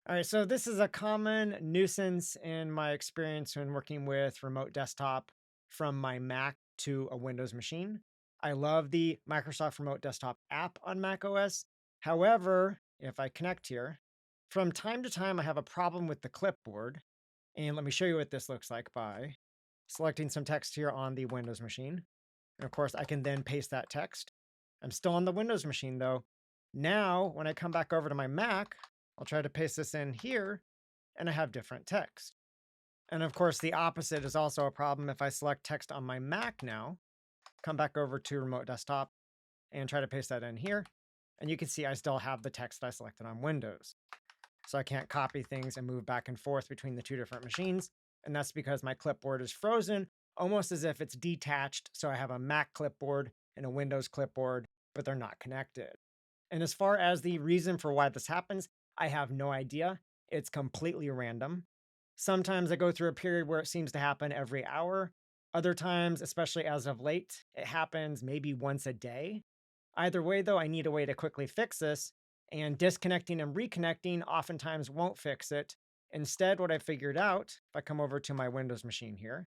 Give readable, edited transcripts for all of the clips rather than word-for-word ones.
All right, so this is a common nuisance in my experience when working with remote desktop from my Mac to a Windows machine. I love the Microsoft Remote Desktop app on Mac OS. However, if I connect here, from time to time I have a problem with the clipboard. And let me show you what this looks like by selecting some text here on the Windows machine. And of course, I can then paste that text. I'm still on the Windows machine though. Now, when I come back over to my Mac, I'll try to paste this in here and I have different text. And of course, the opposite is also a problem if I select text on my Mac now, come back over to Remote Desktop and try to paste that in here. And you can see I still have the text that I selected on Windows. So I can't copy things and move back and forth between the two different machines. And that's because my clipboard is frozen, almost as if it's detached. So I have a Mac clipboard and a Windows clipboard, but they're not connected. And as far as the reason for why this happens, I have no idea. It's completely random. Sometimes I go through a period where it seems to happen every hour. Other times, especially as of late, it happens maybe once a day. Either way, though, I need a way to quickly fix this, and disconnecting and reconnecting oftentimes won't fix it. Instead, what I figured out, if I come over to my Windows machine here,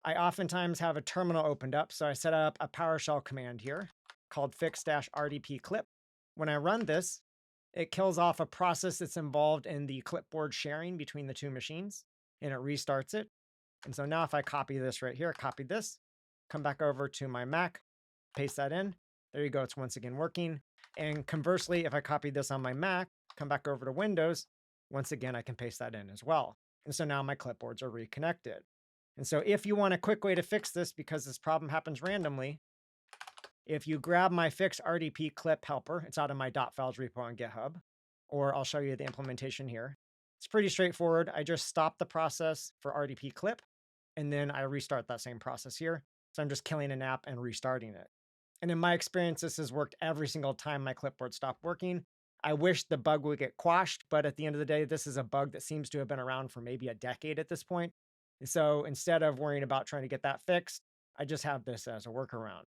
I oftentimes have a terminal opened up, so I set up a PowerShell command here called Fix-RdpClip. When I run this, it kills off a process that's involved in the clipboard sharing between the two machines, and it restarts it. And so now if I copy this right here, copy this, come back over to my Mac, paste that in. There you go, it's once again working. And conversely, if I copy this on my Mac, come back over to Windows, once again, I can paste that in as well. And so now my clipboards are reconnected. And so if you want a quick way to fix this, because this problem happens randomly, if you grab my Fix-RdpClip helper, it's out of my dotfiles repo on GitHub, or I'll show you the implementation here. It's pretty straightforward. I just stop the process for RdpClip, and then I restart that same process here. So I'm just killing an app and restarting it. And in my experience, this has worked every single time my clipboard stopped working. I wish the bug would get quashed, but at the end of the day, this is a bug that seems to have been around for maybe a decade at this point. And so instead of worrying about trying to get that fixed, I just have this as a workaround.